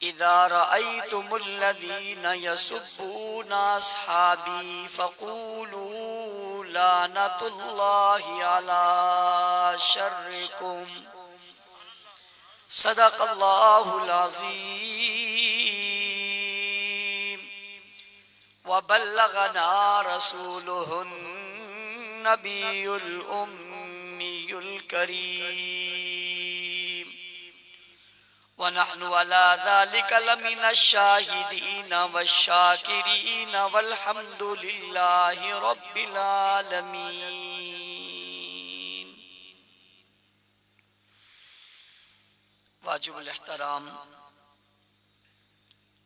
اذا رأيتم الذين يسبون اصحابي فقولوا لعنة الله على شركم صدق الله العظيم وبلغنا رسوله النبي الأمي الكريم ونحن على ذلك لمن الشاهدين والشاكرين والحمد لله رب العالمين. واجب الاحترام،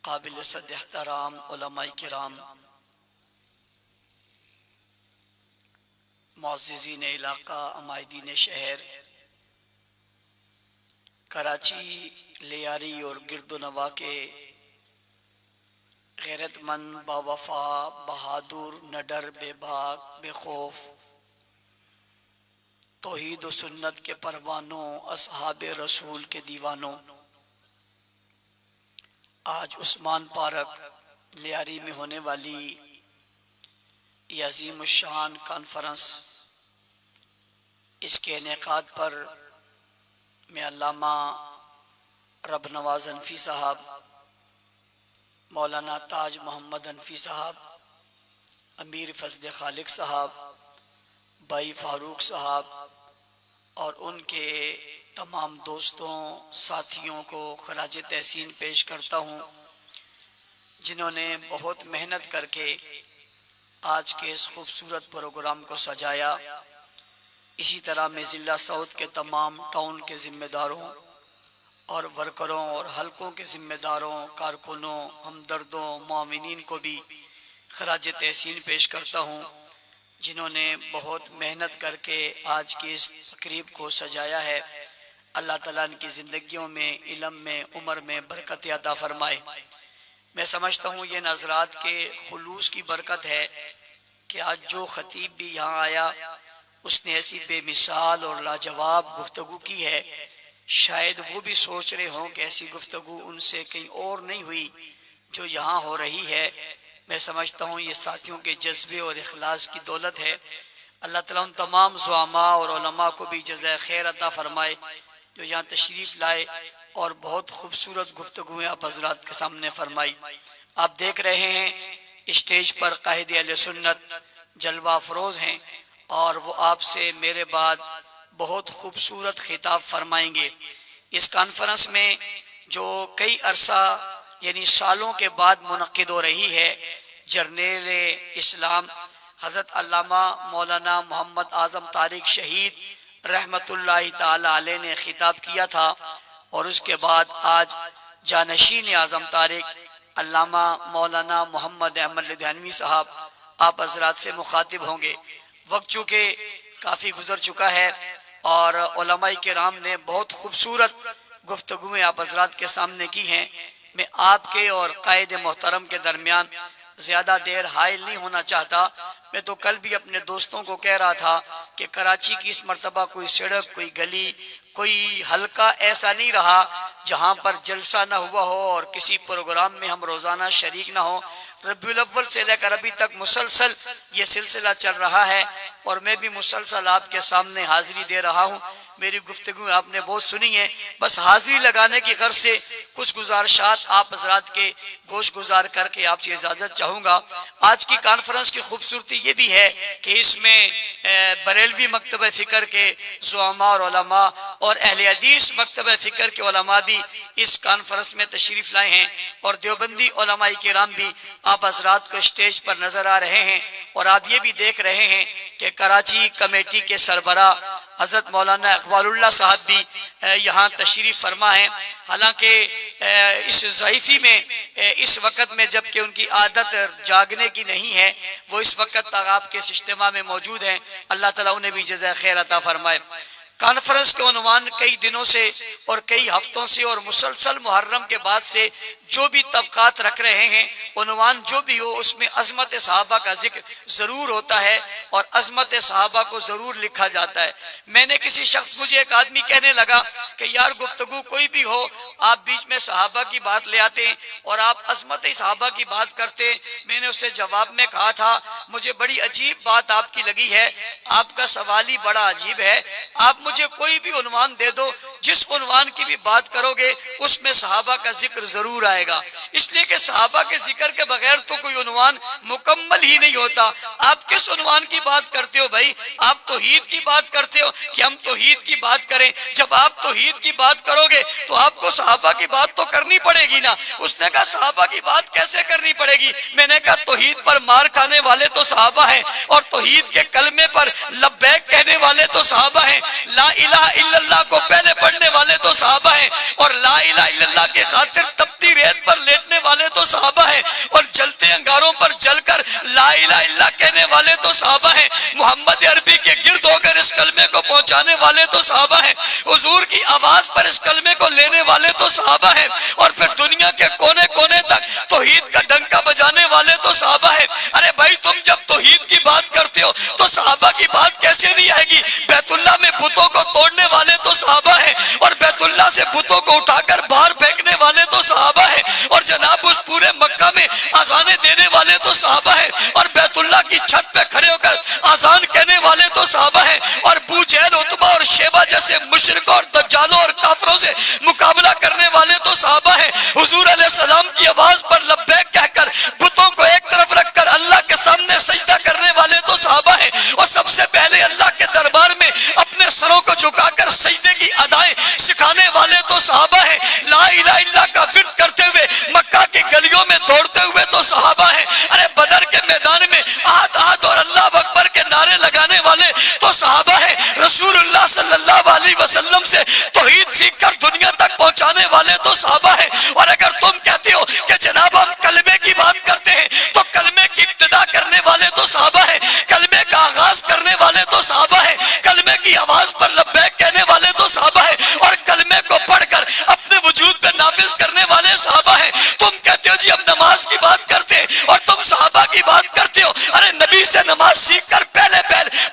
قابل صد احترام علماء کرام، معززین علاقہ، عمائدین شہر، کراچی، لیاری اور گرد و نواح کے غیرت مند، باوفا، بہادر، نڈر، بے باک، بے خوف، توحید و سنت کے پروانوں، اصحاب رسول کے دیوانوں، آج عثمان پارک لیاری میں ہونے والی یہ عظیم الشان کانفرنس، اس کے انعقاد پر میں علامہ رب نواز انفی صاحب، مولانا تاج محمد انفی صاحب، امیر فضل خالق صاحب، بھائی فاروق صاحب اور ان کے تمام دوستوں، ساتھیوں کو خراج تحسین پیش کرتا ہوں، جنہوں نے بہت محنت کر کے آج کے اس خوبصورت پروگرام کو سجایا۔ اسی طرح میں ضلع ساؤتھ کے تمام ٹاؤن کے ذمہ داروں اور ورکروں اور حلقوں کے ذمہ داروں، کارکنوں، ہمدردوں، معاونین کو بھی خراج تحسین پیش کرتا ہوں، جنہوں نے بہت محنت کر کے آج کی اس تقریب کو سجایا ہے۔ اللہ تعالیٰ ان کی زندگیوں میں، علم میں، عمر میں برکت عطا فرمائے۔ میں سمجھتا ہوں یہ نظرات کے خلوص کی برکت ہے کہ آج جو خطیب بھی یہاں آیا اس نے ایسی بے مثال اور لاجواب گفتگو کی ہے، شاید وہ بھی سوچ رہے ہوں کہ ایسی گفتگو ان سے کہیں اور نہیں ہوئی جو یہاں ہو رہی ہے۔ میں سمجھتا ہوں یہ ساتھیوں کے جذبے اور اخلاص کی دولت ہے۔ اللہ تعالیٰ ان تمام زعماء اور علماء کو بھی جزائے خیر عطا فرمائے جو یہاں تشریف لائے اور بہت خوبصورت گفتگویں آپ حضرات کے سامنے فرمائی۔ آپ دیکھ رہے ہیں اسٹیج پر قائد اہل سنت جلوہ افروز ہیں اور وہ آپ سے میرے بعد بہت خوبصورت خطاب فرمائیں گے۔ اس کانفرنس میں جو کئی عرصہ یعنی سالوں کے بعد منعقد ہو رہی ہے، جرنیل اسلام حضرت علامہ مولانا محمد اعظم طارق شہید رحمت اللہ تعالی علیہ نے خطاب کیا تھا، اور اس کے بعد آج جانشین اعظم طارق علامہ مولانا محمد احمد لدھیانوی صاحب آپ حضرات سے مخاطب ہوں گے۔ وقت چونکہ کافی گزر چکا ہے اور علماء کرام نے بہت خوبصورت گفتگویں آپ حضرات کے سامنے کی ہیں، میں آپ کے اور قائد محترم کے درمیان زیادہ دیر حائل نہیں ہونا چاہتا۔ میں تو کل بھی اپنے دوستوں کو کہہ رہا تھا کہ کراچی کی اس مرتبہ کوئی سڑک، کوئی گلی، کوئی حلقہ ایسا نہیں رہا جہاں پر جلسہ نہ ہوا ہو اور کسی پروگرام میں ہم روزانہ شریک نہ ہو۔ ربیع الاول سے لے کر ابھی تک مسلسل یہ سلسلہ چل رہا ہے اور میں بھی مسلسل آپ کے سامنے حاضری دے رہا ہوں۔ میری گفتگو آپ نے بہت سنی ہے، بس حاضری لگانے کی غرض سے کچھ گزارشات آپ حضرات کے گوش گزار کر کے آپ سے اجازت چاہوں گا۔ آج کی کانفرنس کی خوبصورتی یہ بھی ہے کہ اس میں بریلوی مکتبہ فکر کے زعماء اور علماء اور اہل حدیث مکتبہ فکر کے علماء بھی اس کانفرنس میں تشریف لائے ہیں، اور دیوبندی علماء کرام بھی آپ حضرات کو اسٹیج پر نظر آ رہے ہیں۔ اور آپ یہ بھی دیکھ رہے ہیں کہ کراچی کمیٹی کے سربراہ حضرت مولانا اقبال اللہ صاحب بھی یہاں تشریف فرما ہیں۔ حالانکہ اس ضعیفی میں اس وقت میں جبکہ ان کی عادت جاگنے کی نہیں ہے، وہ اس وقت تک آپ کے اس اجتماع میں موجود ہیں۔ اللہ تعالیٰ انہیں بھی جزائے خیر عطا فرمائے۔ کانفرنس کے عنوان کئی دنوں سے اور کئی ہفتوں سے اور مسلسل محرم کے بعد سے جو بھی طبقات رکھ رہے ہیں عنوان جو بھی ہو اس میں عظمت صحابہ کا ذکر ضرور ہوتا ہے اور عظمت صحابہ کو ضرور لکھا جاتا ہے۔ میں نے کسی شخص، مجھے ایک آدمی کہنے لگا کہ یار گفتگو کوئی بھی ہو آپ بیچ میں صحابہ کی بات لے آتے ہیں اور آپ عظمت صحابہ کی بات کرتے ہیں۔ میں نے اسے جواب میں کہا تھا مجھے بڑی عجیب بات آپ کی لگی ہے، آپ کا سوال ہی بڑا عجیب ہے، آپ مجھے کوئی بھی عنوان دے دو، جس عنوان کی بھی بات کرو گے اس میں صحابہ کا ذکر ضرور آئے گا، اس لیے کہ صحابہ کے ذکر کے بغیر تو کوئی عنوان مکمل ہی نہیں ہوتا۔ آپ کس عنوان کی بات کرتے ہو بھائی؟ آپ توحید کی بات کرتے ہو کہ ہم توحید کی بات کریں؟ جب آپ توحید کی بات کرو گے تو آپ کو صحابہ کی بات تو کرنی پڑے گی نا۔ اس نے کہا صحابہ کی بات کیسے کرنی پڑے گی؟ میں نے کہا توحید پر مار کھانے والے تو صحابہ ہیں اور توحید کے کلمے پر لبیک کہنے والے تو صحابہ ہیں، لا الہ الا اللہ کو پہلے پڑھنے والے تو صحابہ ہیں اور لا الہ الا اللہ کے خاطر تپتی ریت پر لیٹنے والے تو صحابہ ہیں اور جلتے انگاروں پر جل کر لا الہ الا اللہ کہنے والے تو صحابہ ہیں، محمد عربی کے گرد ہو کر اس کلمے کو پہنچانے والے تو صحابہ ہیں، حضور کی آواز پر اس کلمے کو لینے والے تو صحابہ ہیں اور پھر دنیا کے کونے کونے تک توحید کا ڈنکا بجانے والے تو صحابہ ہیں۔ ارے بھائی تم جب توحید کی بات کرتے ہو تو صحابہ کی بات کیسے نہیں آئے گی؟ بیت اللہ میں بتوں کو توڑنے والے تو صحابہ ہیں اور بیت اللہ سے بتوں کو اٹھا کر باہر پھینکنے والے تو صحابہ ہیں اور جناب اس پورے مکہ میں آزانے دینے والے تو صحابہ ہیں اور بیت اللہ کی چھت پہ کھڑے ہو کر آزان کہنے والے تو صحابہ ہیں اور ابو جہل، عتبہ اور شیبہ جیسے مشرکوں اور دجالوں اور کافروں سے مقابلہ کرنے والے تو صحابہ ہیں۔ حضور علیہ السلام کی آواز پر لبیک کہہ کر بتوں کو ایک طرف رکھ کر اللہ کے سامنے سجدہ کرنے والے تو صحابہ ہیں اور سب سے پہلے اللہ کے دربار میں اپنے سروں کو جھکا کر سجدے کی ادائیں سکھانے والے تو صحابہ ہیں۔ لا الہ الا اللہ کا ورد کرتے ہوئے مکہ کی گلیوں میں دوڑتے ہوئے تو صحابہ ہیں۔ ارے بدر کے میدان میں احد احد اور اللہ اکبر کے نعرے لگانے والے تو صحابہ ہیں۔ رسول اللہ صلی اللہ علیہ وسلم سے توحید سیکھ کر دنیا تک پہنچانے والے تو صحابہ ہیں۔ اور اگر تم کہتے ہو کہ جناب ہم کلمے کی بات کرتے ہیں تو کلمے کی ابتدا کرنے والے تو صحابہ ہیں، کلمے کا آغاز کرنے والے تو صحابہ ہیں، کلمے کی آواز پر لبیک کہنے والے تو صحابہ ہیں اور کلمے کو پڑھ کر اپنے وجود پہ نافذ کرنے والے صحابہ ہیں۔ تم کہتے ہو جی ہم نماز کی بات کرتے ہیں اور تم صحابہ کی بات کرتے ہو، ارے نبی سے نماز سیکھ کر پہلے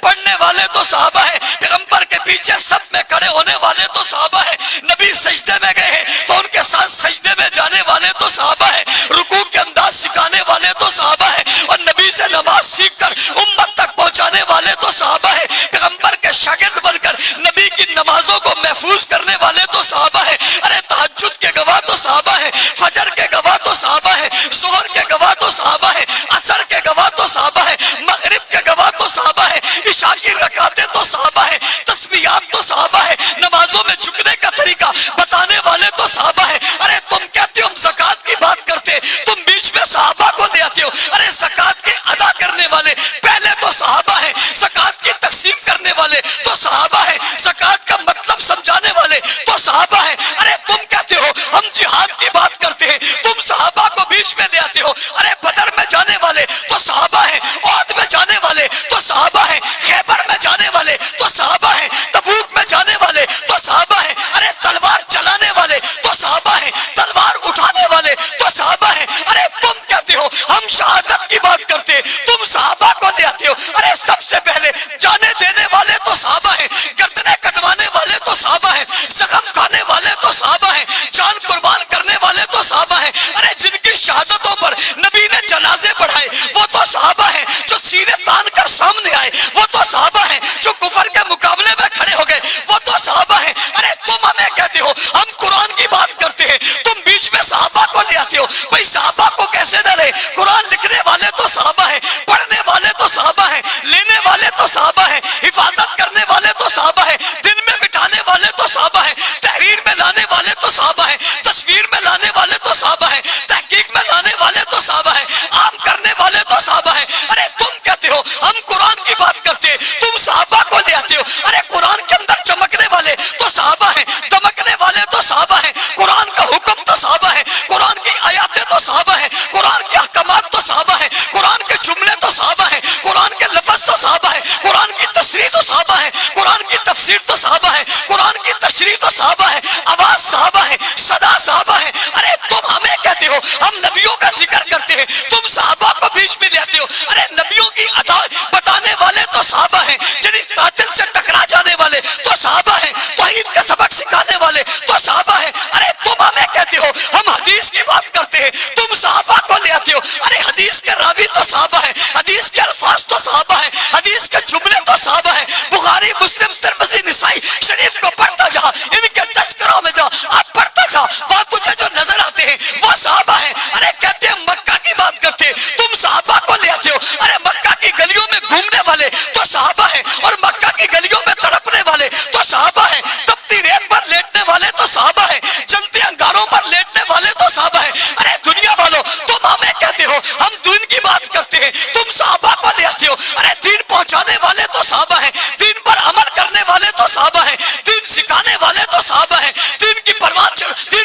پڑھنے والے تو صحابہ ہیں، پیغمبر کے پیچھے سب میں کھڑے ہونے والے تو صحابہ ہیں، نبی سجدے میں گئے ہیں تو ان کے ساتھ سجدے میں جانے والے تو صحابہ ہیں، رکوع کے انداز سکھانے والے تو صحابہ ہیں اور نبی سے نماز سیکھ کر امت تک پہنچانے والے تو صحابہ ہیں، پیغمبر کے شاگرد بن کر نبی کی نمازوں کو محفوظ کرنے والے تو صحابہ ہیں۔ ارے تہجد کے گواہ تو صحابہ ہیں، فجر کے گواہ تو صحابہ ہیں، ظہر کے گواہ تو صحابہ ہیں، عصر کے گواہ تو صحابہ ہیں، مغرب کے گواہ تو صحابہ ہیں، عشاء کی رکعتیں تو صحابہ ہیں، تسبیحات تو صحابہ ہیں، نمازوں میں جھکنے کا طریقہ بتانے والے تو صحابہ ہیں۔ ارے تم کہتے ہو ہم زکوٰۃ کی بات کرتے، تم بیچ میں صحابہ کو لے آتے ہو۔ ارے زکوٰۃ کے ادا کرنے والے پہلے تو صحابہ ہیں، زکوٰۃ کی تقسیم کرنے والے تو صحابہ ہیں، زکوٰۃ کا مطلب سمجھانے والے تو صحابہ ہیں۔ ارے تم کہتے ہو ہم جہاد کی بات کرتے ہیں، تم صحابہ کو بیچ میں لے آتے ہو۔ ارے بدر میں جانے والے تو صحابہ ہیں، احد میں جانے والے تو صحابہ ہیں، خیبر میں جانے والے تو صحابہ ہیں، تبوک میں جانے والے تو صحابہ ہیں۔ ارے تلوار چلانے والے تو صحابہ ہیں، تلوار اٹھانے والے تو صحابہ ہیں۔ ارے تم کہتے ہو ہم شہادت کی بات کرتے، تم صحابہ کو لے آتے ہو۔ ارے سب سے پہلے جانے دینے والے تو صحابہ ہیں، گردنیں کٹوانے والے تو صحابہ ہیں، زخم کھانے والے تو صحابہ ہیں، جان قربان کرنے والے تو صحابہ ہیں۔ ارے جن کی شہادتوں پر نبی نے جنازے پڑھائے وہ تو صحابہ ہیں، جو سینے تان کر سامنے آئے وہ تو صحابہ ہیں، جو کفر کے مقابلے میں کھڑے ہو گئے وہ تو صحابہ ہیں۔ ارے تم ہمیں کہتے ہو ہم قرآن کی بات کرتے ہیں، تم بیچ میں صحابہ کو لے آتے ہو۔ بھئی صحابہ کو کیسے نہ لے؟ قرآن لکھنے والے تو صحابہ ہیں، پڑھنے والے تو صحابہ ہیں، لینے والے تو صحابہ ہیں، حفاظت کرنے والے تو صحابہ ہیں، دن میں بٹھانے والے تو صحابہ ہیں، تحریر میں لانے والے تو صحابہ ہیں، تصویر میں لانے والے تو صحابہ ہیں، تحقیق میں لانے والے تو صحابہ ہیں، عام کرنے والے تو صحابہ ہیں۔ ارے تم کہتے ہو ہم قرآن کی بات کرتے، تم صحابہ کو لے آتے ہو۔ ارے قرآن کے اندر چمکنے والے تو صحابہ ہیں، دمکنے والے تو صحابہ ہیں، قرآن کا حکم تو صحابہ ہیں، قرآن کی آیاتیں تو صحابہ ہیں، قرآن کے احکامات تو صحابہ ہیں، قرآن کے جملے تو صحابہ ہیں، قرآن کے لفظ تو صحابہ ہیں، قرآن کی تشریح تو صحابہ ہیں، قرآن کی تفسیر تو صحابہ ہیں، قرآن کی تشریح تو صحابہ ہیں، آواز صحابہ ہیں، صدا صحابہ ہیں۔ ارے تم ہمیں کہتے کہتے ہو ہم نبیوں کا ذکر کرتے ہیں، تم صحابہ کو بیچ میں لیتے ہو. ارے نبیوں کی عطا بتانے والے تو صحابہ ہیں، جنہیں قاتل سے ٹکرا جانے والے تو صحابہ ہیں، توحید کا سبق سکھانے والے تو صحابہ ہیں. ارے تم ہمیں کہتے ہو ہم حدیث کی بات کرتے ہیں، تم صحابہ کو لے آتے ہو. ارے حدیث کے راوی تو صحابہ ہیں، حدیث کے الفاظ تو صحابہ ہیں، حدیث کے جملے تو صحابہ ہیں. بخاری، مسلم، ترمذی، نسائی شریف کو پڑھتا جا، ان کے تذکروں میں جا، آپ پڑھتا جا، وہاں تجھے جو نظر آتے ہیں وہ صحابہ ہیں. ارے کہتے ہیں مکہ کی بات کرتے ہیں، تم صحابہ کو لے آتے ہو. ارے مکہ کی گلیوں میں گھومنے والے تو صحابہ ہیں، اور مکہ کی گلیوں میں تڑپنے والے تو صحابہ ہیں، تپتی ریت پر لیٹنے والے تو صحابہ ہیں، جلتے انگاروں پر لیٹنے والے تو صحابہ ہیں. ارے دنیا والوں تم ہمیں کہتے ہو ہم دین کی بات کرتے ہیں، تم صحابہ کو لے آتے ہو. ارے دین پہنچانے والے تو صحابہ ہیں، دین پر عمل کرنے والے تو صحابہ ہیں، دین سکھانے والے تو صحابہ ہیں، دین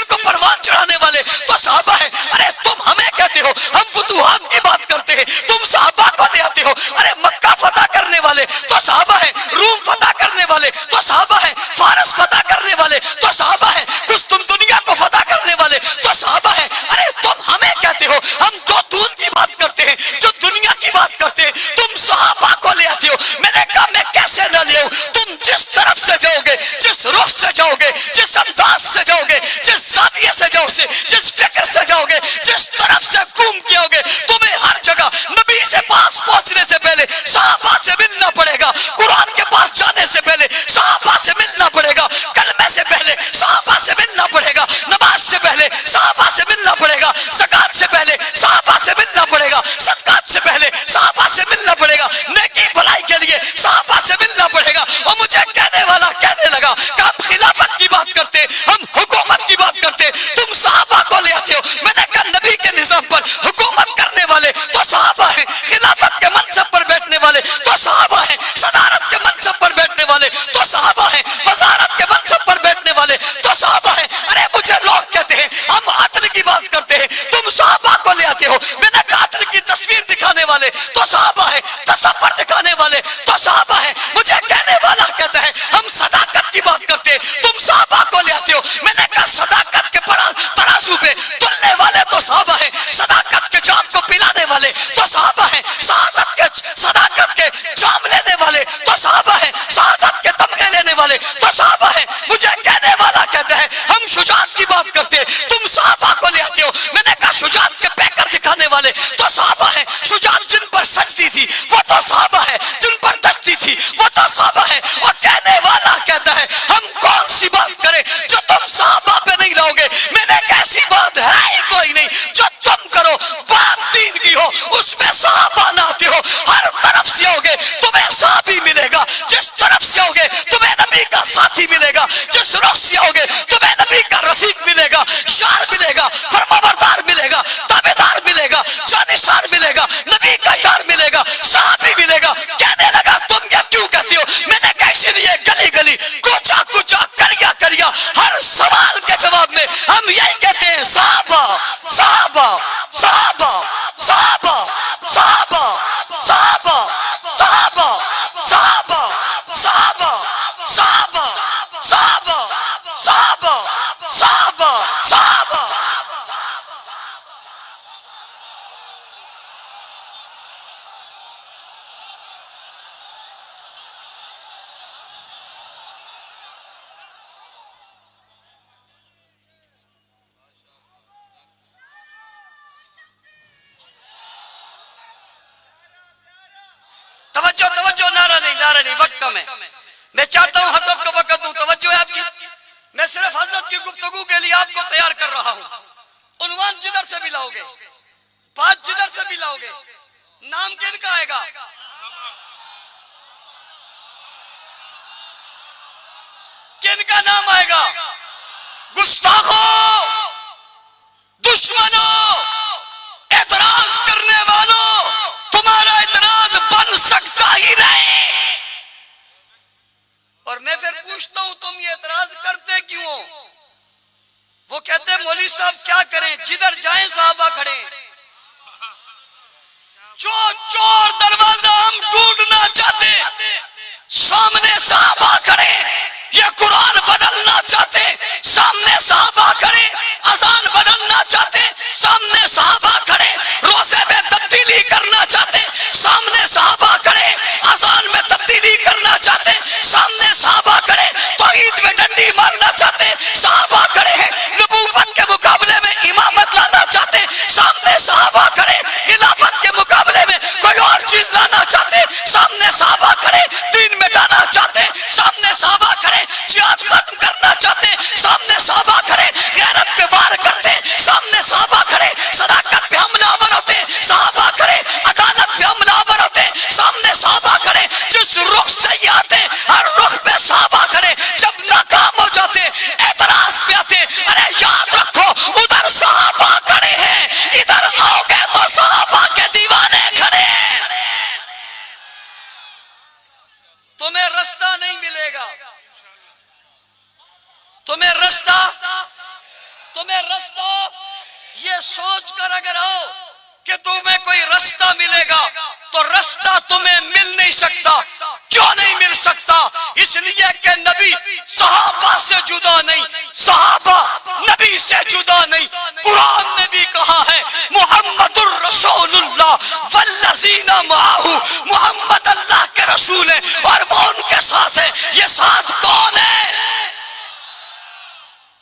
کو پروان چڑھانے والے تو صحابہ ہیں. ارے تم ہمیں کہتے ہو ہم فتوحات کی بات کرتے ہیں، تم صحابہ کو لے آتے ہو. ارے مکہ فتح کرنے والے تو صحابہ ہیں، روم فتح کرنے والے تو صحابہ ہیں، فارس فتح کرنے والے تو صحابہ ہیں، قسطن دنیا کو فتح کرنے والے تو صحابہ ہیں. ارے تم ہمیں کہتے ہو ہم جو دین کی بات کرتے ہیں، جو دنیا کی بات کرتے ہیں، تم صحابہ کو لے آتے ہو. میں نے کہا میں کیسے نہ لے آؤں؟ تم جس طرف سے جاؤ گے، جس رخ سے جاؤ گے، جس انداز سے جاؤ گے، جس زاویے سے جاؤ گے، جس فکر سے جاؤ گے، جس طرف سے گھوم کے آؤ گے، تمہیں ہر جگہ نبی سے پاس پہنچنے سے پہلے صحابہ سے ملنا پڑے گا. قرآن کے پاس جانے سے پہلے صحابہ سے ملنا پڑے گا، کلمے سے پہلے صحابہ سے ملنا پڑے گا، نماز سے پہلے صحابہ سے ملنا پڑے گا، زکات سے پہلے صحابہ سے ملنا پڑے گا، صدقات سے پہلے صحابہ سے ملنا پڑے گا، نیکی بھلائی کے لیے صحابہ سے ملنا پڑے گا. اور مجھے کہنے والا کہنے لگا کہ ہم خلافت کی بات کرتے، ہم حکومت کی بات کرتے، تم صحابہ کو لے آتے ہو. میں نے کہا نبی کے نظام پر حکومت کرنے والے تو صحابہ ہیں، خلافت کے منصب پر بیٹھنے والے تو صحابہ ہیں، صدارت کے منصب پر بیٹھنے والے تو صحابہ ہیں، وزارت کے منصب پر بیٹھنے والے تو صحابہ ہیں. ارے مجھے لوگ کہتے ہیں ہم عدل کی بات کرتے ہیں، تم صحابہ کو لے آتے ہو. میں نے کہا عدل کی تصویر دکھانے والے تو صحابہ ہیں، تصور دکھانے والے تو صحابہ ہیں. مجھے کہنے والا کہتا ہے ہم صداقت کی بات کرتے ہیں، تم صحابہ کو لے آتے ہو. میں نے کہا صداقت کے ترازو پہ تلنے والے تو صحابہ ہیں، صداقت کے جام کو پلانے والے تو صحابہ ہیں، صداقت کے جام لینے والے تو صحابہ ہیں، شہادت کے تمغے لینے والے تو صحابہ ہیں. مجھے کہنے والا کہتا ہے ہم شجاعت کی بات کرتے ہیں، تم صحابہ کو لے آتے ہو. میں نے کہا شجاعت کے پیکر دکھانے والے تو صحابہ ہیں، شجاعت جن پر سجدی تھی وہ تو صحابہ ہے، جن پر دستی تھی وہ تو صحابہ ہے. اور کہنے والا کہتا ہے ہم کون سی بات کریں جو تم صحابہ پہ نہیں لاؤ گے؟ میں نے کہا ایسی بات ہے ہی کوئی نہیں جو تم کرو بات دین کی ہو اس میں صحابہ نہ آتے ہو. ہر طرف سے ہوگے تمہیں صحابی ملے گا، جس طرف سے ہوگے تمہیں نبی کا ساتھی ملے گا، جس رخ سے ہوگے تمہیں نبی کا رفیق ملے گا، یار ملے گا، فرمانبردار ملے گا، تابعدار ملے گا، جانشار ملے گا، نبی کا یار ملے گا، صحابی ملے گا. کہنے لگا تم یہ کیوں کہتی ہو؟ میں نے کہا اسی لیے گلی گلی کوچا کوچا کریا کریا ہر سوال کے جواب میں ہم یہی کہتے ہیں صحابہ صحابہ صحابہ صحابہ صحابہ صحابہ صحابہ صحابہ صحابہ صحابہ صحابہ صحابہ صحابہ صحابہ. توجہ نعرہ نہیں وقت کم ہے. میں چاہتا ہوں حضرت کو وقت دوں. توجہ ہے آپ کی. میں صرف حضرت کی گفتگو کے لیے آپ کو تیار کر رہا ہوں. عنوان جدھر سے بھی لاؤ گے، بات جدھر سے بھی لاؤ گے، نام کن کا آئے گا؟ کن کا نام آئے گا؟ گستاخوں، دشمنوں، اعتراض کرنے والوں، تمہارا اعتراض بن سکتا ہی نہیں. اور میں پھر پوچھتا ہوں تم یہ اعتراض کرتے کیوں ہو؟ وہ کہتے ہیں مولوی صاحب کیا کریں، جدھر جائیں صحابہ کھڑے. چور دروازہ ہم ڈھونڈنا چاہتے، سامنے صحابہ کھڑے. یہ قرآن بدلنا چاہتے، سامنے صحابہ کھڑے. اذان بدلنا بدلنا چاہتے, سامنے صحابہ کھڑے. روزے میں تبدیلی کرنا چاہتے, سامنے صحابہ کھڑے. اذان میں تبدیلی کرنا چاہتے, سامنے صحابہ کھڑے. توحید میں ڈنڈی مارنا چاہتے, صحابہ کھڑے ہیں. نبوت کے مقابلے میں امامت لانا چاہتے, سامنے صحابہ کھڑے. خلافت کے مقابلے میں کوئی اور چیز لانا چاہتے, سامنے صحابہ کھڑے. دین مٹانا چاہتے, سامنے صحابہ کھڑے. جہاد ختم کرنا چاہتے, سامنے صحابہ کھڑے. غیرت پہ وار کرتے, سامنے صحابہ کھڑے. صداقت پہ حملہ آور ہوتے, صحابہ کھڑے. عدالت پہ حملہ آور ہوتے, سامنے صحابہ کھڑے. جس رخ سے یہ آتے, ہر رخ پہ صحابہ کھڑے. جب ناکام ہو جاتے, اعتراض پہ آتے, ارے یاد رکھو ادھر صحابہ کھڑے ہیں, ادھر آؤ گے تو صحابہ کے دیوانے کھڑے. تمہیں رستہ نہیں ملے گا, تمہیں رستہ یہ سوچ کر اگر آؤ کہ تمہیں کوئی رستہ ملے گا تو رستہ تمہیں مل نہیں سکتا. کیوں نہیں مل سکتا؟ اس لیے کہ نبی صحابہ سے جدا نہیں, صحابہ نبی سے جدا نہیں. قرآن نے بھی کہا ہے محمد الرسول اللہ والذین معہ, محمد اللہ کے رسول ہیں اور وہ ان کے ساتھ ہے. یہ ساتھ کون ہے؟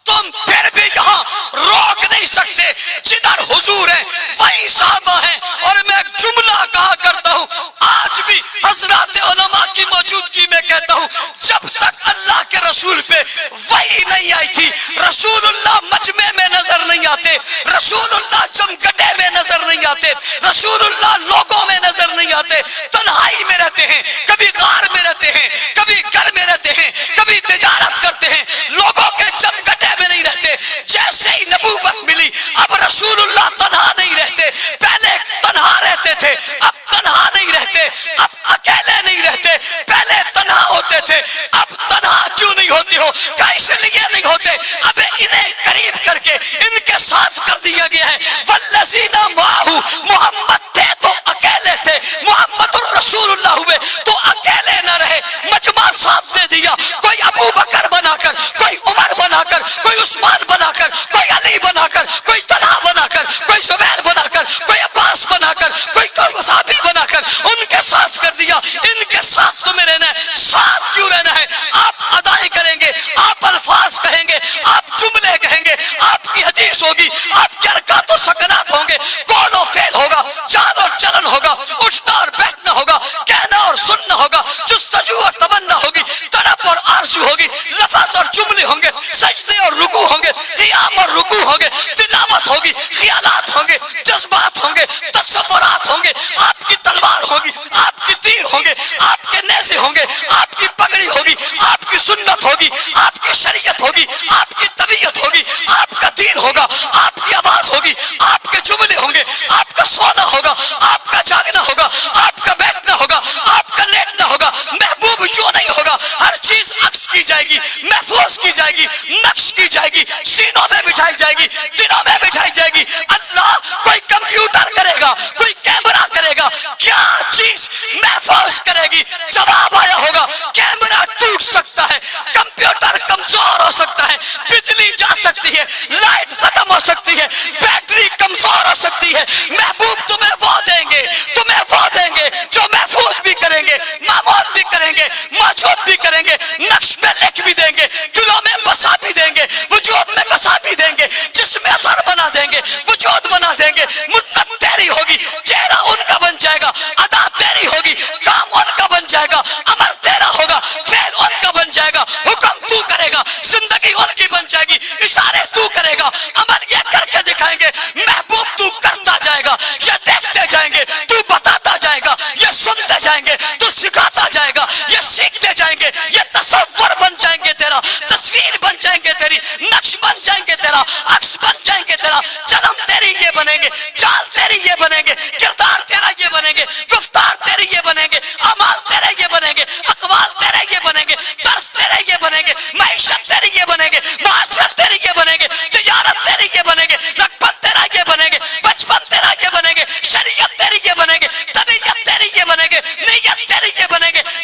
تم پھر بھی یہاں روک نہیں سکتے. جدھر حضور ہیں وہی صحابہ ہیں. اور میں ایک جملہ کہا کرتا ہوں, آج بھی حضرات علماء کی موجودگی میں کہتا ہوں, جب تک اللہ کے رسول پہ وحی نہیں آئی تھی, رسول اللہ مجمع میں نظر نہیں آتے, رسول اللہ چمگٹے میں نظر نہیں آتے, رسول اللہ لوگوں میں نظر نہیں آتے. تنہائی میں رہتے ہیں, کبھی غار میں رہتے ہیں, کبھی گھر میں رہتے ہیں, کبھی تجارت کرتے ہیں, لوگوں کے چمگٹے میں نہیں رہتے. جیسے ہی نبوت ملی اب رسول اللہ تنہا نہیں رہتے. پہلے تنہا رہتے تھے, اب تنہا نہیں رہتے. اب اکیلے نہیں رہتے, پہلے تنہا ہوتے تھے, اب تنہا کیوں نہیں ہوتے ہو؟ اس لیے نہیں ہوتے, اب انہیں قریب کر کے ان کے ساتھ کر دیا گیا ہے. والذین معہ, محمد تھے تو اکیلے تھے, محمد الرسول اللہ ہوئے تو اکیلے نہ رہے, مجمع ساتھ دے دیا. کوئی ابو بکر بنا کر, کوئی عمر بنا کر, کوئی عثمان بنا کر, کوئی علی بنا کر, کوئی طلحہ بنا کر, کوئی زبیر بنا کر, کوئی عباس بنا کر, کوئی صحابی بنا کر ان کے ساتھ کر دیا. ان کے ساتھ تمہیں رہنا ہے. ساتھ کیوں رہنا ہے؟ آپ ادائیں کریں گے, آپ الفاظ کہیں گے, آپ جملے کہیں گے, آپ کی حدیث ہوگی, آپ کے حرکات و سکنات ہوں گے, قول و فعل ہوگا, چال اور چلن ہوگا, اٹھنا اور بیٹھنا ہوگا, کہنا اور سننا ہوگا, جستجو اور تمنا ہوگی, تڑپ اور آرزو ہوگی, لفظ اور جملے ہوں گے, سجدے اور رکوع ہوں گے, قیام اور رکوع ہوں گے, تلاوت ہوگی, خیالات ہوں گے, جذبات ہوں گے, تصورات ہوں گے, آپ کی تلوار ہوگی, آپ کی تیر ہوں گے, آپ کے نیزے ہوں گے, آپ کی پگڑی ہوگی, آپ کی سنت ہوگی, آپ کی شریعت ہوگی, آپ کی طبیعت ہوگی, آپ کا دین ہوگا, آپ کی آواز ہوگی, آپ کے جملے ہوں گے, آپ کا سونا ہوگا, آپ کا جاگنا ہوگا, آپ کا بیٹھنا ہوگا, آپ کا لیٹنا ہوگا. محبوب یوں نہیں ہوگا, ہر چیز عکس کی جائے گی, محفوظ کی جائے گی, نقش کی جائے گی, سینوں میں بٹھائی جائے گی, دلوں میں بٹھائی جائے گی. اللہ کوئی کمپیوٹر کرے گا, کوئی کیمرہ کرے گا, کیا چیز محفوظ کرے گی؟ جواب آیا ہوگا کیمرہ ٹوٹ سکتا ہے, کمپیوٹر کمزور ہو سکتا ہے, بجلی جا سکتی ہے, لائٹ ختم ہو سکتی ہے, بیٹری کمزور ہو سکتی ہے. محبوب تمہیں وہ دیں گے, تمہیں وہ دیں گے جو محفوظ بھی کریں گے, معمول بھی کریں گے, موجود بھی کریں گے, نقش میں لکھ بھی دیں گے, دلوں میں بسا بھی دیں گے, وجود میں بسا بھی دیں گے, جسم میں اثر بنا دیں گے, وجود بنا دیں گے. منت تیری ہوگی, چہرہ ان کا بن جائے گا, ادا تیری ہوگی, کام ان کا بن جائے گا, عمل تیرا ہوگا, فعل ان کا بن جائے گا, حکم تو کرے گا, زندگی ان کی بن جائے گی, اشارے تو کرے گا, عمل یہ کر کے دکھائیں گے. محبوب تو کرتا جائے گا, یہ دیکھتے جائیں گے, تو بتاتا جائے گا, یہ سنتے جائیں گے, تو سکھاتا جائے گا, یہ سیکھتے جائیں گے, یہ تصور بن جائیں گے تیرا, تصویر بن جائیں گے تیری, نقش بن جائیں گے تیرا, عکس بن جائیں گے تیرا, چلم تیری یہ بنیں گے, چال تیری یہ بنیں گے, کردار تیرا یہ بنیں گے, گفتار تیری یہ بنیں گے, اعمال تیرے یہ بنیں گے, اقوال تیرے یہ بنیں گے, طرز تیرے یہ بنیں گے, معیشت تیری یہ بنیں گے, معاشرت تیری یہ بنیں گے, تجارت تیری یہ بنیں گے, رقبت تیرا یہ بنیں گے, بچپن تیرا یہ بنیں گے, شریعت تیری یہ بنیں گے, طبیعت تیری یہ بنیں گے, نیت تیری یہ بنیں گے,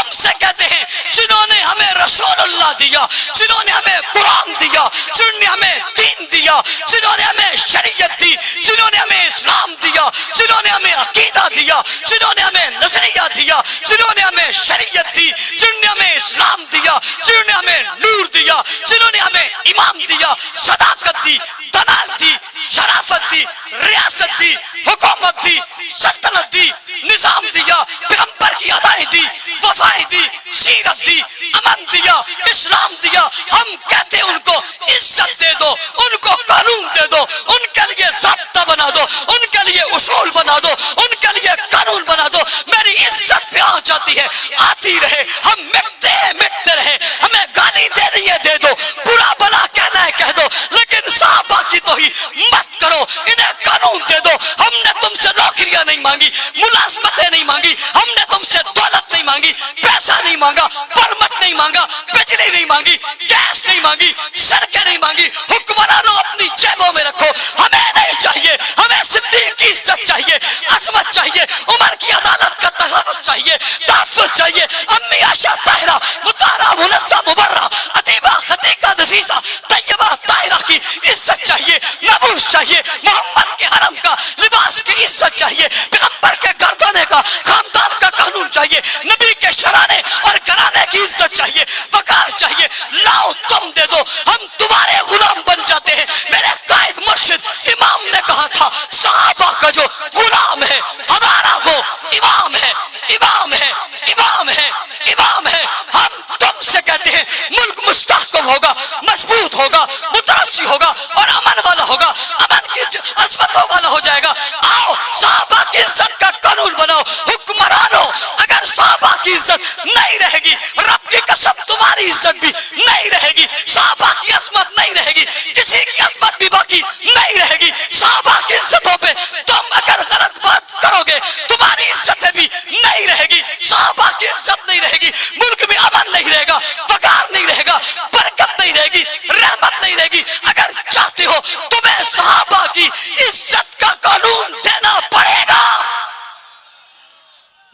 تم سے کہتے ہیں جنہوں نے ہمیں رسول اللہ دیا, جنہوں نے ہمیں قرآن دیا, جنہوں نے ہمیں دین دیا, جنہوں نے ہمیں شریعت دی, جنہوں نے ہمیں اسلام دیا, جنہوں نے ہمیں عقیدہ دیا, جنہوں نے ہمیں نظریہ دیا, جنہوں نے ہمیں شریعت دی, جنہوں نے ہمیں اسلام دیا, جنہوں نے ہمیں نور دیا, جنہوں نے ہمیں امام دیا, صداقت دی, دلال دی, شرافت دی, ریاست دی, حکومت دی, سلطنت دی, نظام دیا, پیغمبر کی ادائیں دی, وفائیں دی, سیرت دی, امن دیا, اسلام دیا. ہم کہتے ہیں ان کو عزت دے دو, ان کو قانون دے دو, ان کے لیے ضابطہ بنا دو, ان کے لیے اصول بنا دو, ان کے لیے قانون بنا دو. میری عزت پہ آ جاتی ہے, آتی رہے, ہم مٹتے رہے, ہمیں گالی دینی ہے دے دو, برا بلا کہنا ہے کہہ دو, لیکن صحابہ کی توہین مت کرو, انہیں قانون دے دو. ہم نے تم سے نوکریاں نہیں مانگی, ملازمتیں نہیں مانگی, ہم نے تم سے دولت نہیں مانگی, پیسہ نہیں مانگا, پرمٹ نہیں مانگا, بجلی نہیں مانگی, گیس نہیں مانگی, سڑکیں نہیں مانگی. حکمرانوں اپنی جیبوں میں رکھو, ہمیں نہیں چاہیے. ہمیں صدیق کی عزت چاہیے, عظمت چاہیے, عمر کی عدالت کا تحفظ چاہیے, تحفظ چاہیے. امی عائشہ طاہرہ مطہرہ منزہ مبرہ ادیبہ خدیجہ نفیسہ طیبہ طاہرہ کی عزت چاہیے, ناموس چاہیے. محمد کے حرم کا لباس کی عزت چاہیے, پیغمبر کے گردانے کا خاندان کا قانون چاہیے, نبی کے شرانے اور گھرانے کی عزت چاہیے, وقار چاہیے. لاؤ تم دے دو, ہم تمہارے غلام بن جاتے ہیں. میرے قائد مرشد امام نے کہا تھا صحابہ کا جو غلام ہے ہمارا وہ امام ہے, امام ہے, امام ہے, امام ہے. ہم تم سے کہتے ہیں ملک مستحکم ہوگا, مضبوط ہوگا, مترقی ہوگا اور امن والا ہوگا, امن کی عظمتوں والا ہو جائے گا. آؤ صحابہ کی عزت کا قانون بناؤ. حکمرانوں اگر صحابہ کی عزت نہیں رہے گی, رب کی قسم تمہاری عزت بھی نہیں رہے گی. صحابہ کی عظمت نہیں رہے گی, کسی کی عظمت بھی باقی نہیں رہے گی. صحابہ کی عزتوں پہ تم اگر غلط بات کرو گے تمہاری عزتیں بھی نہیں رہے گی. صحابہ کی عزت نہیں رہے گی, ملک میں امن نہیں رہے گا, وقار نہیں رہے گا, برکت نہیں رہے گی, رحمت نہیں رہے گی. اگر چاہتے ہو تمہیں صحابہ کی عزت کا قانون دینا پڑے گا.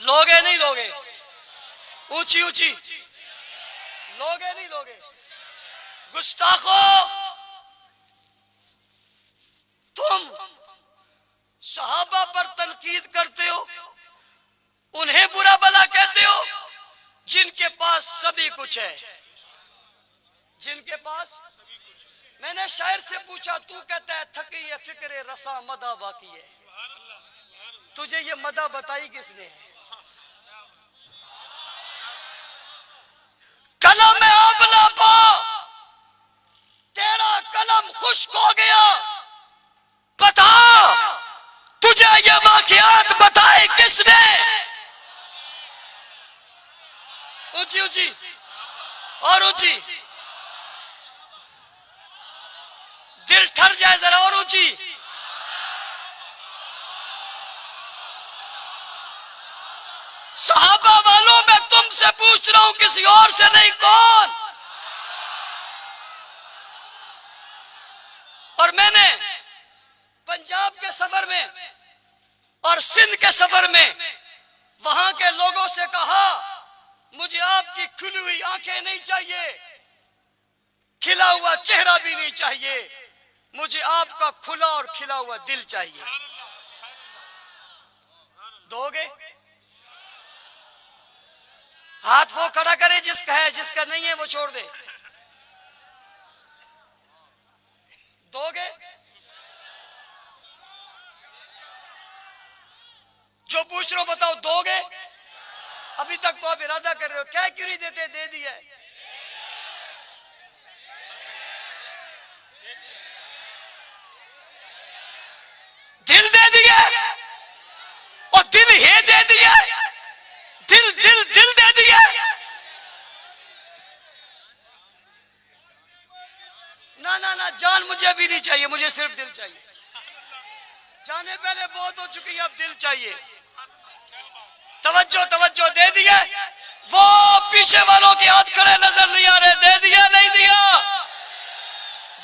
لوگے نہیں لوگے, اونچی اونچی لوگے نہیں لوگے. گستاخو, تم صحابہ پر تنقید کرتے ہو, انہیں برا بلا کہتے ہو جن کے پاس سبھی کچھ ہے, جن کے پاس. میں نے شاعر سے پوچھا, تو کہتا ہے تھکی ہے فکر رساں مدہ باقی ہے, تجھے یہ مدہ بتائی کس نے؟ قلم آبلا پا, تیرا قلم خشک ہو گیا, بتا تجھے یہ واقعات بتائے کس نے؟ اونچی اونچی اور اونچی, دل ٹھر جائے ذرا اور اونچی. صحابہ والوں میں تم سے پوچھ رہا ہوں, کسی اور سے نہیں. کون؟ اور میں نے پنجاب کے سفر میں اور سندھ کے سفر میں وہاں کے لوگوں سے کہا مجھے آپ کی کھلی ہوئی آنکھیں نہیں چاہیے, کھلا ہوا چہرہ بھی نہیں چاہیے, مجھے آپ کا کھلا اور کھلا ہوا دل چاہیے. دو گے؟ ہاتھ وہ کھڑا کرے جس کا ہے, جس کا نہیں ہے وہ چھوڑ دے. دو گے؟ جو پوچھ رہے ہو بتاؤ, دو گے؟ ابھی تک تو آپ ارادہ کر رہے ہو, کیا کیوں نہیں دیتے؟ دے دیا ہے. دل دے دیا اور دل ہی دے دیا, دل دل دل دے دیا. نہ جان مجھے ابھی نہیں چاہیے, مجھے صرف دل چاہیے. جانے پہلے بہت ہو چکی ہے, اب دل چاہیے. توجہ توجہ, دے دیا. وہ پیچھے والوں کے ہاتھ کھڑے نظر نہیں آ رہے, دے دیا نہیں دیا.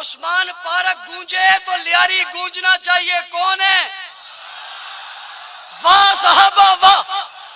عثمان پارک گونجے تو لیاری گونجنا چاہیے. کون ہے؟ واہ صحابہ واہ.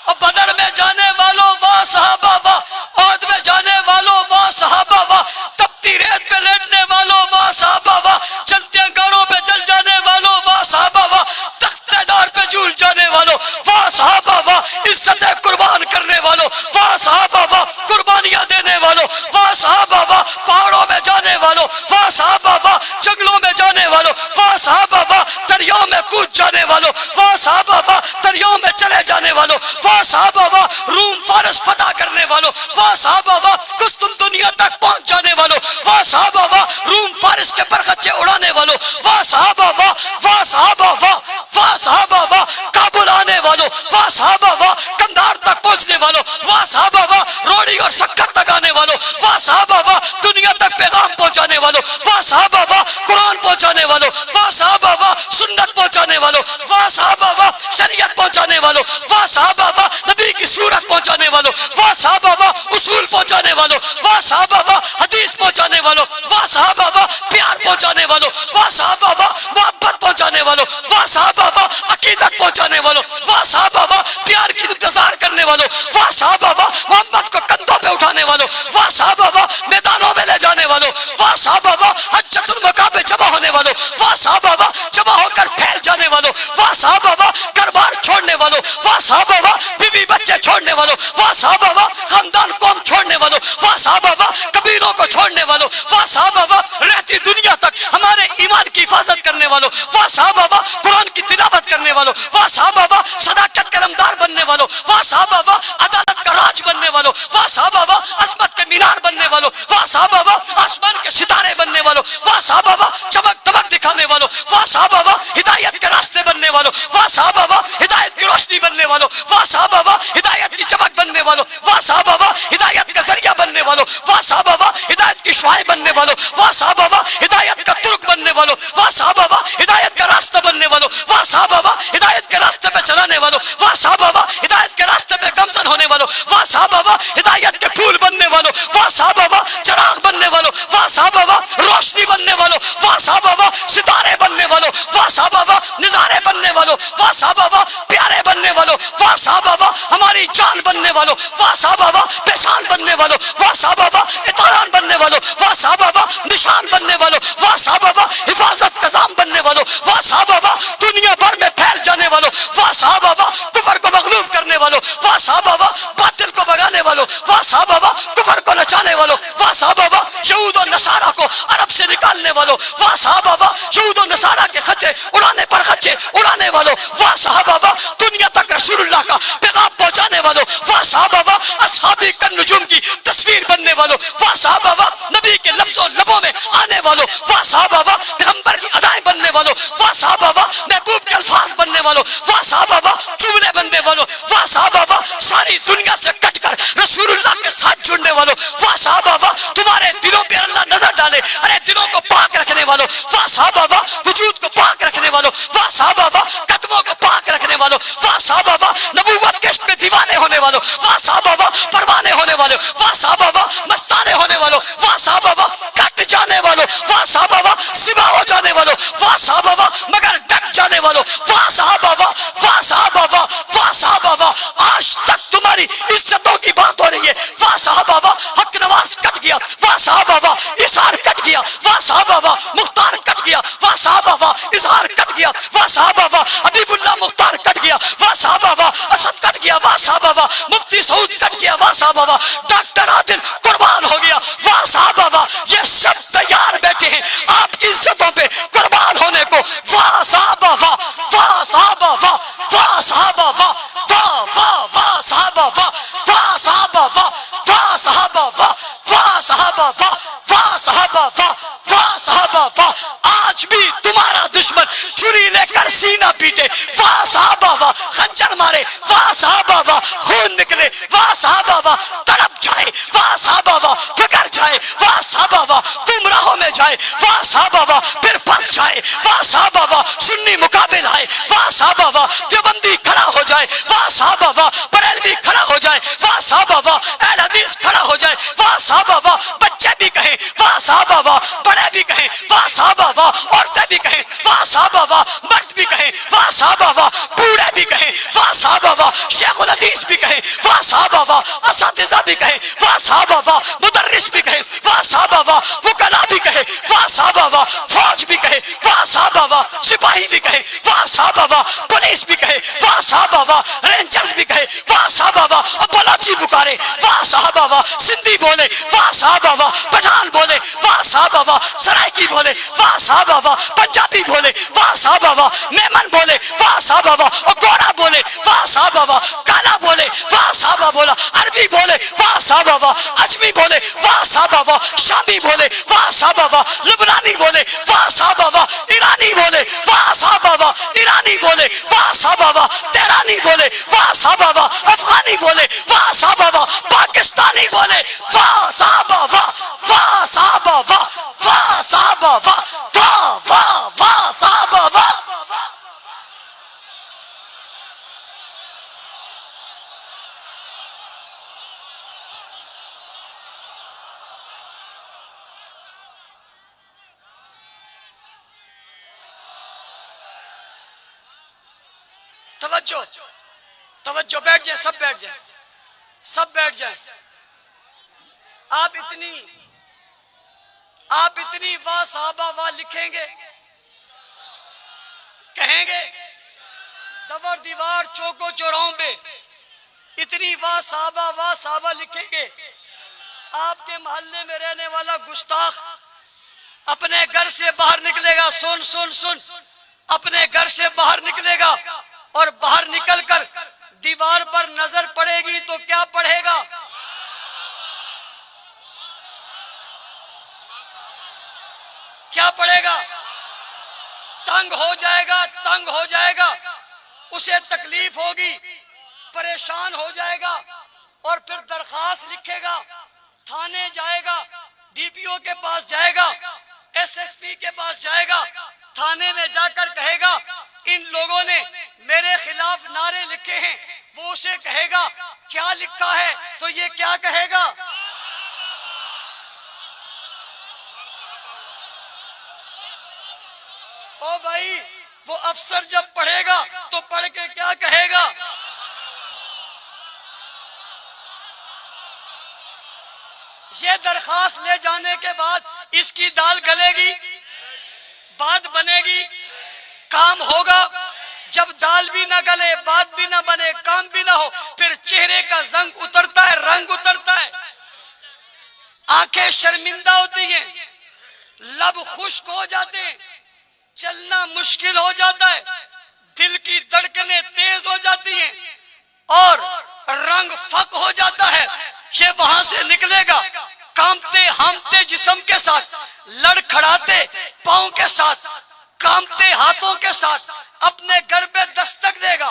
اور بدر میں جانے والوں واہ صحابہ واہ. عہد میں جانے والوں واہ صحابہ واہ. تپتی ریت پہ لیٹنے والوں واہ صحابہ واہ. چلتے گاڑوں پہ جل جانے والوں واہ صحابہ واہ. تختے دار پہ جھول جانے والوں واہ صحابہ واہ. عزتیں قربان کرنے والوں واہ صحابہ واہ. قربانیاں دینے والوں واہ صحابہ واہ. پہاڑوں میں جانے والوں واہ صحابہ واہ. جنگلوں میں جانے والوں واہ صحابہ واہ. دریاؤں میں کود جانے والوں واہ صحابہ واہ. دریاؤں میں چلے جانے والوں واہ صحابہ واہ. روم فارس فتح کرنے والوں واہ صحابہ واہ. قسطن دنیا تک پہنچ جانے والوں واہ صحابہ واہ. روم فارس کے پرخچے اڑانے والوں واہ صحابہ واہ. واہ صحابہ واہ. واہ صحابہ واہ. کابل آنے والوں واہ صحابہ واہ. کندھار تک پہنچنے والوں واہ صحابہ واہ. روڑی اور شکر تک آنے والوں واہ صحابہ واہ. دنیا تک پیغام پہنچانے والوں واہ صحابہ واہ. قرآن پہنچانے والوں واہ صحابہ واہ. سنت پہنچانے والوں واہ صحابہ واہ. شریعت پہنچانے والوں واہ صحابہ واہ. نبی کی صورت پہنچانے والوں واہ صحابہ واہ. اصول پہنچانے والوں واہ صحابہ واہ. حدیث پہنچانے والوں واہ صحابہ واہ. پیار پہنچانے والوں واہ صحابہ واہ. محبت پہنچانے والوں واہ صحابہ واہ. عقیدت پہنچانے والوں واہ صحابہ واہ. پیار کی انتظار کرنے والوں واہ صحابہ واہ. محمد کو کندھوں پہ اٹھانے والوں واہ صحابہ واہ. میدانوں میں لے جانے والوں واہ صحابہ واہ. حجۃ المکہ پہ جمع ہونے والوں واہ صحابہ واہ. جمع ہو کر پھیل جانے والوں واہ صحابہ واہ. گھر بار چھوڑنے والوں واہ صحابہ واہ. بیوی بچے چھوڑنے والوں واہ صحابہ واہ. خاندان قوم چھوڑنے والوں واہ صحابہ واہ. قبیلوں کو چھوڑنے والوں واہ صحابہ واہ. رہتی دنیا تک ہمارے ایمان کی حفاظت کرنے والوں واہ صحابہ واہ. قرآن کی تلاوت کرنے والوں واہ صحابہ واہ. صداقت کا نمدار بننے والوں واہ صحابہ واہ. عدالت کا راج بننے والوں واہ صحابہ واہ. عظمت کے مینار بننے والوں واہ صحابہ واہ. آسمان کے ستارے بننے والوں واہ صحابہ واہ. چمک دمک دکھانے والوں واہ صحابہ واہ. ہدایت کے راستے بننے والوں واہ صحابہ واہ. ہدایت کی روشنی بننے والوں واہ صحابہ واہ. ہدایت کی چمک بننے والوں واہ صحابہ واہ. ہدایت کا ذریعہ بننے والوں واہ صحابہ واہ. ہدایت کی شعاع بننے والوں واہ صحابہ واہ. ہدایت کا ترک بننے والوں واہ صحابہ واہ. ہدایت کا راستہ بننے والوں واہ صحابہ واہ. ہدایت کے راستے پہ چلانے والوں واہ صحابہ واہ. ہدایت کے راستے پہ گامزن ہونے والوں واہ صحابہ واہ. ہدایت کے پھول بننے والوں واہ صحابہ واہ. چراغ بننے والوں واہ صحابہ واہ. روشنی بننے والوں واہ صحابہ واہ. ستارے بننے والوں واہ صحابہ واہ. نظارے بننے والوں واہ صحابہ واہ. پیارے بننے والوں واہ صحابہ واہ. ہماری جان بننے والوں واہ صحابہ واہ. پیشان بننے والوں واہ صحابہ واہ. اطمینان بننے والوں واہ صحابہ واہ. نشان بننے والوں واہ صحابہ واہ. حفاظت کا ضامن بننے والوں واہ صحابہ واہ. دنیا بھر میں پھیل جانے والوں واہ صحابہ واہ. کفر کو مغلوب کرنے والوں واہ صحابہ واہ. باطل کو بھگانے والوں واہ صحابہ واہ. کفر کو نچانے والوں واہ صحابہ واہ. یہود و نصارہ کو عرب سے نکالنے والوں واہ صحابہ واہ. یہود و نصارہ کے خچے اڑانے پر خچے اڑانے والوں واہ صحابہ واہ. دنیا تک رسول اللہ کا پیغام پہنچانے والوں واہ صحابہ واہ. اصحابی کن نجوم کی تصویر بننے والوں واہ صحابہ واہ. نبی کے لفظوں لبوں میں آنے والوں واہ صحابہ واہ. پیغمبر کی ادائیں بننے والوں واہ صحابہ واہ. محبوب کے الفاظ بننے والوں واہ صحابہ واہ. جملے بننے والوں واہ صحابہ واہ. ساری دنیا سے کٹ کر رسول اللہ کے ساتھ جڑنے والوں واہ صحابہ واہ. تمہارے دلوں پہ اللہ نظر ڈالے ارے دلوں کو پاک رکھنے والوں واہ صحابہ واہ. وجود کو پاک رکھنے والوں واہ صحابہ واہ. قدموں کو پاک رکھنے والوں واہ صحابہ واہ. نبوت کے عشق میں دیوانے ہونے والوں واہ صحابہ واہ. پروانے ہونے والوں واہ صحابہ واہ. مستانے ہونے والوں واہ صحابہ واہ. کٹ جانے والوں واہ صحابہ واہ. سبا ہو جانے والوں واہ صحابہ واہ. مگر ڈٹ جانے والوں واہ صحابہ واہ. واہ صحابہ واہ. واہ صحابہ واہ. آج تک تمہاری عزتوں کی بات ہو رہی ہے واہ صحابہ واہ. حق نواز کٹ گیا واہ صحابہ واہ. اظہار کٹ گیا واہ صحابہ واہ. مختار کٹ گیا واہ صحابہ واہ. اظہار کٹ گیا واہ صحابہ واہ. حبیب اللہ مختار کٹ گیا واہ صحابہ واہ. اسد کٹ گیا واہ صحابہ واہ. مفتی سعود کٹ گیا واہ صحابہ واہ. ڈاکٹر عادل قربان ہو گیا واہ صحابہ واہ. یہ سب تیار بیٹھے ہیں آپ کی عزتوں پہ قربان ہونے کو واہ صحابہ واہ. واہ صحابہ واہ. واہ صحابہ واہ. واہ واہ واہ صحابہ واہ. واہ صحابہ واہ. واہ صحابہ واہ. واہ صحابہ واہ. واہ صحابہ واہ. واہ صحابہ واہ. آج بھی تمہارا دشمن چھری لے کر سینہ پیٹے واہ صحابہ واہ. خنجر مارے واہ صحابہ واہ. خون نکلے واہ صحابہ واہ. تڑپ جائے واہ صحابہ واہ. فکر جائے واہ صحابہ واہ. گمراہوں میں جائے واہ صحابہ واہ. پھر پھنس جائے واہ صحابہ واہ. سنی مقابل آئے واہ صحابہ واہ. دیوبندی کھڑا ہو جائے واہ صحابہ واہ، بریلوی کھڑا ہو جائے واہ صحابہ واہ، اہل حدیث کھڑا ہو جائے واہ صحابہ واہ، بچے بھی کہیں واہ صحابہ واہ، بڑے بھی کہیں واہ صحابہ واہ، عورتیں بھی کہیں واہ صحابہ واہ، مرد بھی کہیں واہ صحابہ واہ، بوڑھے بھی کہیں واہ صحابہ واہ، شیخ الحدیث بھی کہیں واہ صحابہ واہ، اساتذہ بھی کہیں واہ صحابہ واہ، مدرس بھی کہیں واہ صحابہ واہ، وکلا بھی کہیں واہ صحابہ واہ، فوج بھی کہے واہ صحابہ واہ، سپاہی بھی کہے واہ صحابہ واہ، پولیس بھی کہے واہ صحابہ واہ، رینجرز بھی کہے واہ صحابہ واہ، اور بلاچی پکارے واہ صحابہ واہ، سندھی بولے واہ صحابہ واہ، پٹھان بولے واہ صحابہ واہ، سرائکی بولے واہ صحابہ واہ، پنجابی بولے واہ صحابہ واہ، میمن بولے واہ صحابہ واہ، اور گورا بولے واہ صحابہ واہ، کالا بولے واہ صحابہ بولا، عربی بولے واہ صحابہ واہ، اجمی بولے واہ صحابہ واہ، شامی بولے واہ صحابہ واہ، لبنانی بولے واہ صحابہ واہ، ایرانی بولے واہ صحابہ واہ، ایرانی بولے واہ صحابہ واہ، تہرانی بولے واہ صحابہ واہ، افغانی بولے واہ صحابہ واہ، پاکستانی بولے واہ صحابہ واہ، واہ صحابہ واہ، واہ صحابہ واہ، واہ واہ واہ صحابہ واہ۔ توجہ توجہ، بیٹھ جائیں سب، بیٹھ جائیں سب، بیٹھ جائیں۔ آپ اتنی واہ صحابہ واہ لکھیں گے، کہیں گے دور دیوار چوکو چوراہوں پہ اتنی واہ صحابہ لکھیں گے، آپ کے محلے میں رہنے والا گستاخ اپنے گھر سے باہر نکلے گا، سن سن سن، اپنے گھر سے باہر نکلے گا اور باہر نکل کر دیوار پر نظر پڑے گی تو کیا پڑھے گا؟ کیا پڑھے گا؟ تنگ ہو جائے گا، تنگ ہو جائے گا، اسے تکلیف ہوگی، پریشان ہو جائے گا، اور پھر درخواست لکھے گا، تھانے جائے گا، ڈی پی او کے پاس جائے گا، ایس ایس پی کے پاس جائے گا، تھانے میں جا کر کہے گا ان لوگوں نے میرے خلاف نعرے لکھے ہیں، وہ اسے کہے گا کیا لکھا ہے؟ تو یہ کیا کہے گا؟ او بھائی، وہ افسر جب پڑھے گا تو پڑھ کے کیا کہے گا؟ یہ درخواست لے جانے کے بعد اس کی دال گلے گی، بات بنے گی، کام ہوگا۔ جب دال بھی نہ گلے، بات بھی نہ بنے، کام بھی نہ ہو، پھر چہرے کا زنگ اترتا ہے، رنگ اترتا ہے، آنکھیں شرمندہ ہوتی ہیں، لب خشک ہو جاتے ہیں، چلنا مشکل ہو جاتا ہے، دل کی دھڑکنیں تیز ہو جاتی ہیں، اور رنگ فک ہو جاتا ہے۔ یہ وہاں سے نکلے گا کامتے ہامتے جسم کے ساتھ، لڑکھڑاتے پاؤں کے ساتھ، کامتے ہاتھوں کے ساتھ اپنے گھر پہ دستک دے گا،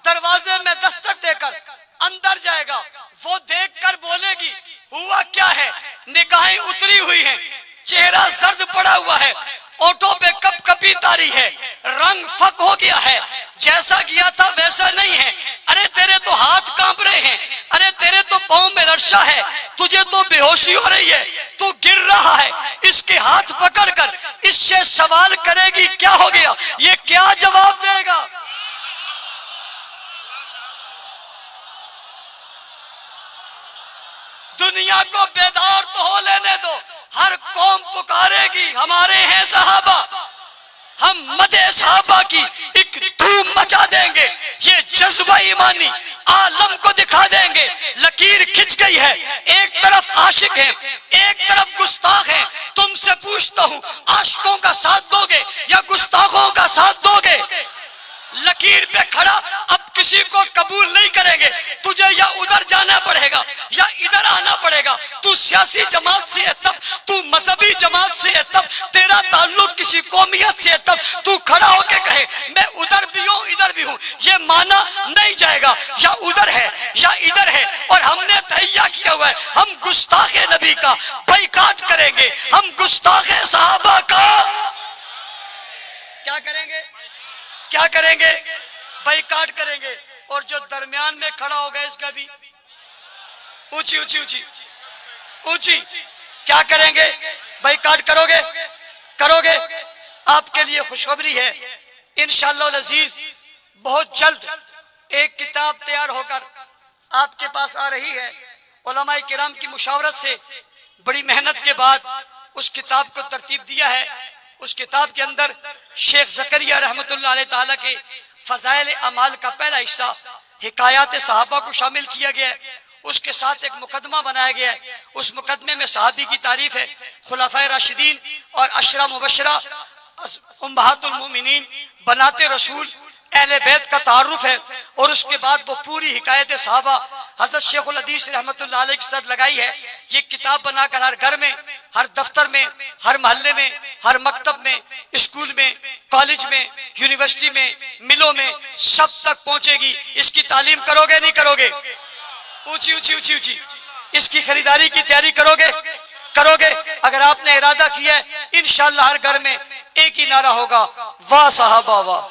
دروازے میں دستک دے کر اندر جائے گا۔ وہ دیکھ کر بولے گی ہوا کیا ہے؟ نگاہیں اتری ہوئی ہیں، چہرہ زرد پڑا ہوا ہے، اونٹوں پہ کپ کپی تاری ہے، رنگ فک ہو گیا ہے، جیسا کیا تھا ویسا نہیں ہے۔ ارے تیرے تو ہاتھ کانپ رہے ہیں، ارے تیرے تو پاؤں میں لرزہ ہے، تجھے تو بے ہوشی ہو رہی ہے، تو گر رہا ہے۔ اس کے ہاتھ پکڑ کر اس سے سوال کرے گی کیا ہو گیا؟ یہ کیا جواب دے گا؟ دنیا کو بیدار تو ہو لینے دو، ہر قوم پکارے گی ہمارے ہیں صحابہ، ہم مدح صحابہ کی ایک دھوم مچا دیں گے، یہ جذبہ ایمانی عالم کو دکھا دیں گے۔ لکیر کھچ گئی ہے، ایک طرف عاشق ہیں، ایک طرف گستاخ ہیں، تم سے پوچھتا ہوں عاشقوں کا ساتھ دو گے یا گستاخوں کا ساتھ دو گے؟ لکیر پہ کھڑا اب کسی کو قبول نہیں کریں گے، تجھے یا ادھر جانا پڑے گا یا ادھر آنا پڑے گا، تو سیاسی جماعت سے ہے تب، تو مذہبی جماعت سے ہے تب، تیرا تعلق کسی قومیت سے ہے تب، تو کھڑا ہو کے کہے میں ادھر بھی ہوں ادھر بھی ہوں، یہ مانا نہیں جائے گا، یا ادھر ہے یا ادھر ہے۔ اور ہم نے تہیہ کیا ہوا ہے ہم گستاخ نبی کا بائیکاٹ کریں گے، ہم گستاخ صحابہ کا کیا کریں گے؟ کیا کریں گے؟ بائیکاٹ کریں گے۔ اور جو درمیان میں کھڑا ہوگا اس کا بھی اونچی اونچی اونچی اونچی. کیا کریں گے؟ بائیکاٹ کرو گے؟ کرو گے؟ آپ کے لیے خوشخبری ہے، انشاءاللہ العزیز بہت جلد ایک کتاب تیار ہو کر آپ کے پاس آ رہی ہے. علماء کرام کی مشاورت سے بڑی محنت کے بعد اس کتاب کو ترتیب دیا ہے. اس کتاب کے اندر شیخ زکریا رحمت اللہ علیہ تعالیٰ کے فضائل اعمال کا پہلا حصہ حکایات صحابہ کو شامل کیا گیا ہے. اس کے ساتھ ایک مقدمہ بنایا گیا ہے. اس مقدمے میں صحابی کی تعریف ہے، خلفائے راشدین اور عشرہ مبشرہ امہات المومنین بنات رسول اہل بیت کا تعارف ہے. اور اس کے بعد وہ پوری حکایت صحابہ حضرت شیخ الحدیث رحمت اللہ علیہ کی ساتھ لگائی ہے. یہ کتاب بنا کر ہر گھر میں، ہر دفتر میں، ہر محلے میں، ہر مکتب میں، اسکول میں، کالج میں، یونیورسٹی میں، ملوں میں سب تک پہنچے گی. اس کی تعلیم کرو گے نہیں کرو گے؟ اونچی اونچی اونچی اونچی. اس کی خریداری کی تیاری کرو گے؟ کرو گے؟ اگر آپ نے ارادہ کیا ہے انشاءاللہ ہر گھر میں ایک ہی نعرہ ہوگا، واہ صحابہ واہ.